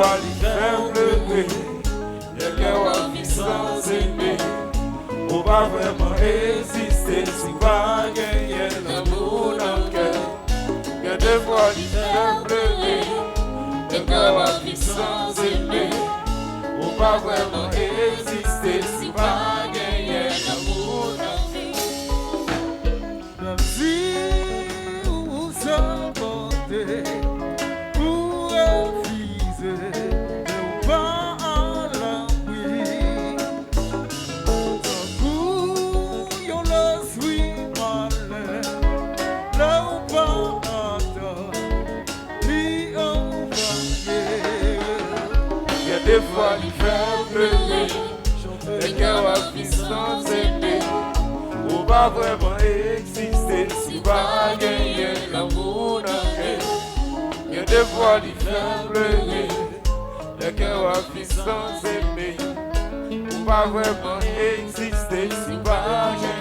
fois lui faire pleurer, le cœur a vie sans aimer. On va vraiment exister si pas gagner l'amour dans le cœur. Il y a des fois lui faire pleurer, le cœur a vie sans aimer. On va vraiment exister si pas gagner l'amour dans le cœur. Même si vous s'apportez pour refuser, ne pas à l'abri. Tant qu'on le suit malin, là où pas attendre, puis on va bien. Il y a des fois qui fait pleurer, le cœur a vie sans aimer. On va vraiment exister si pas gagner l'amour dans le cœur. Il y a des fois qui fait pleurer, le cœur a vie sans aimer. On va vraiment exister si pas gagner.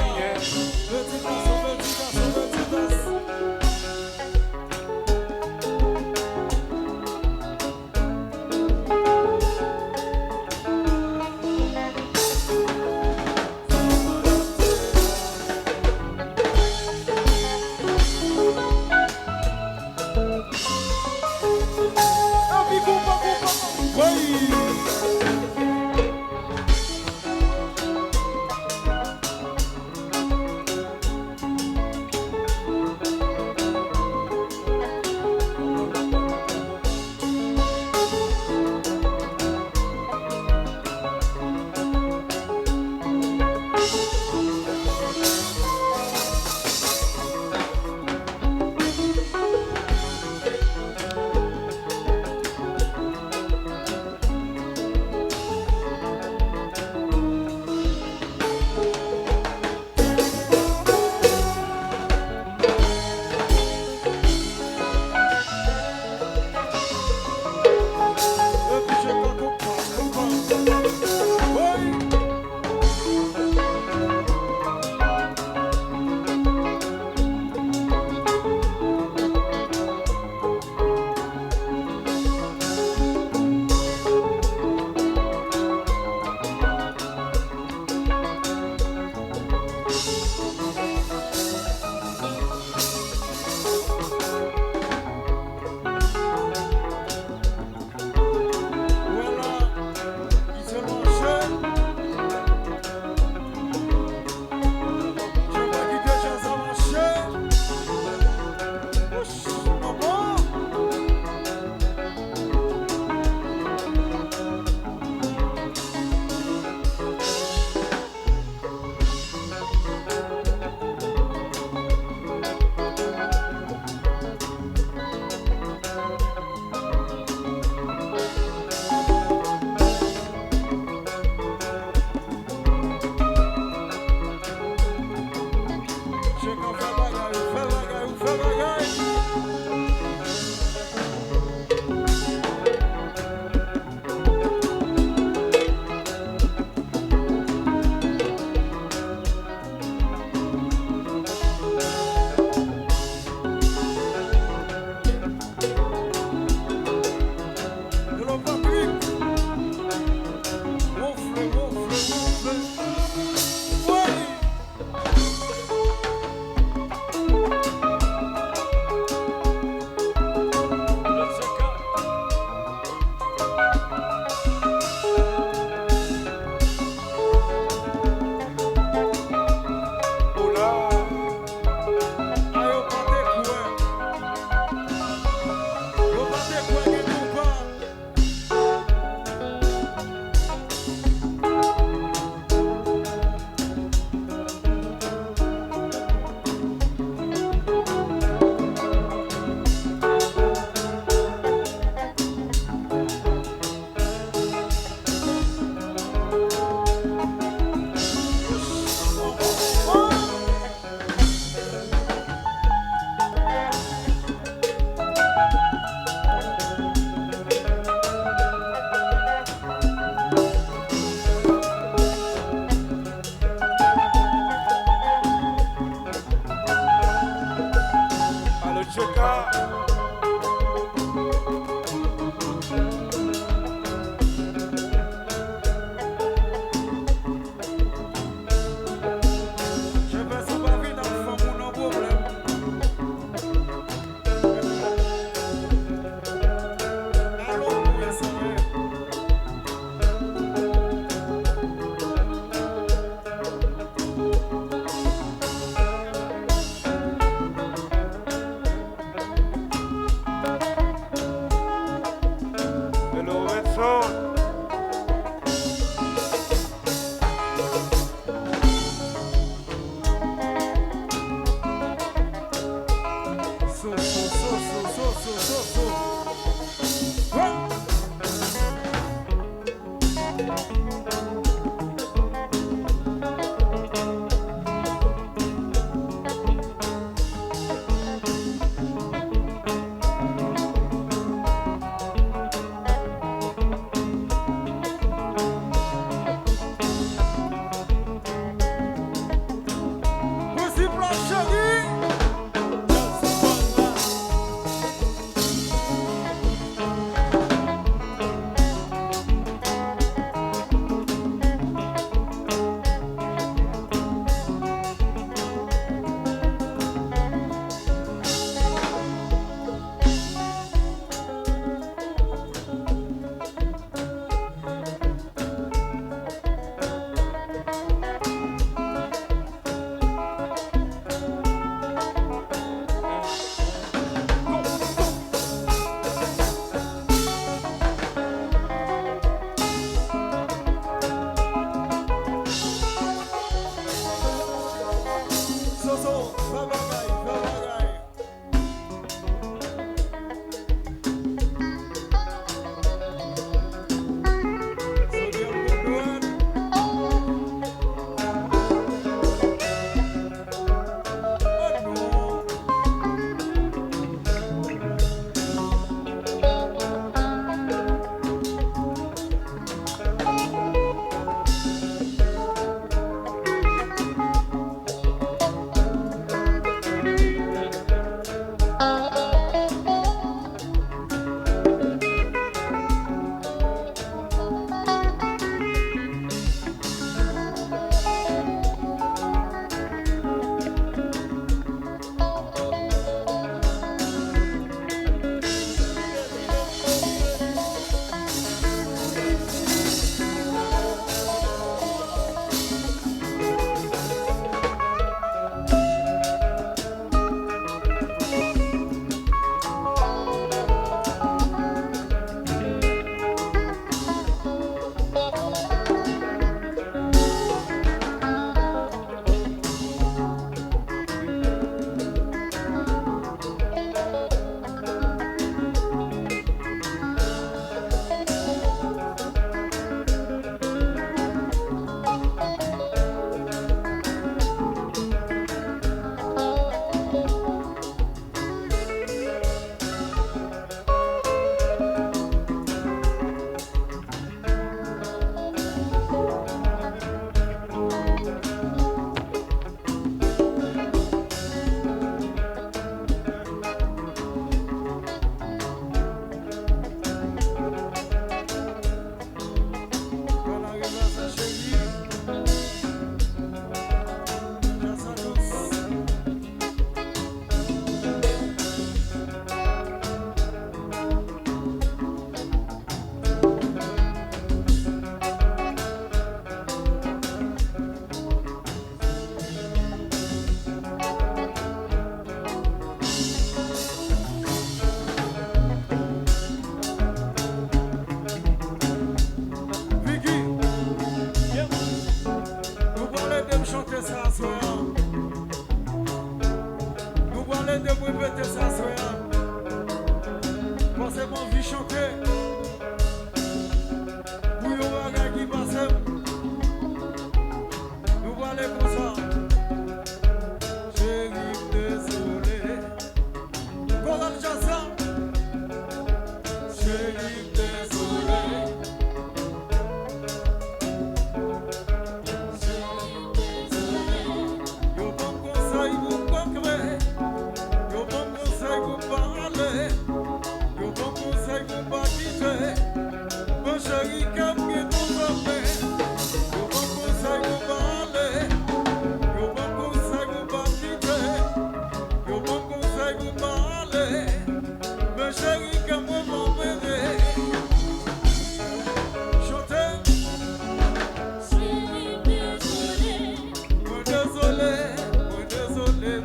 Désolé,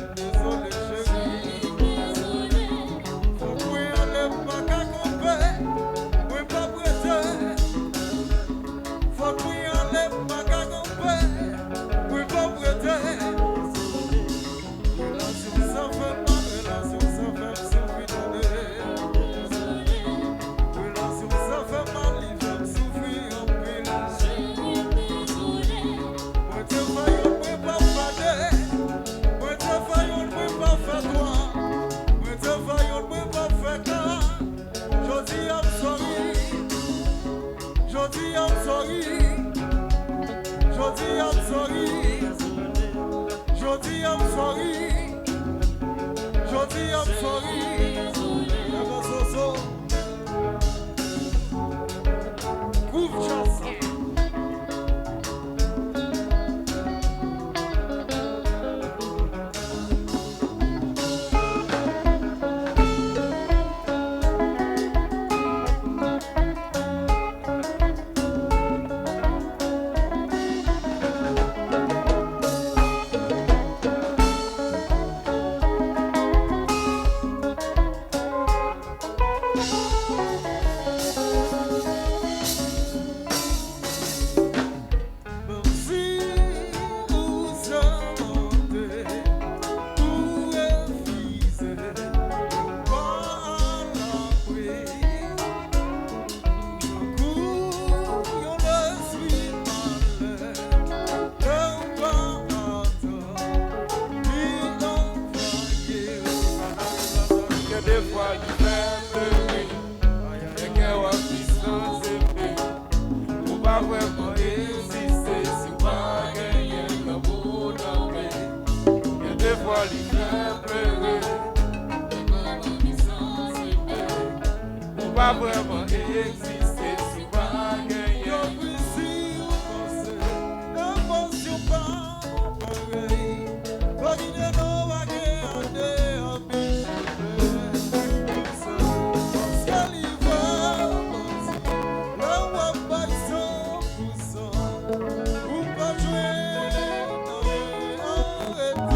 faut que aller pas qu'à compter, oui pas prêter. Jodi I'm sorry. Jodi I'm sorry. Jodi I'm sorry. Jodi I'm sorry. Never so. Groove jazz. Pas vraiment exister si pas gagner. N'importe pas pareil. Pas d'idée non va gagner un biche. Parce qu'elle y va, là où on va 100%. Ou pas jouer dans les arrêts.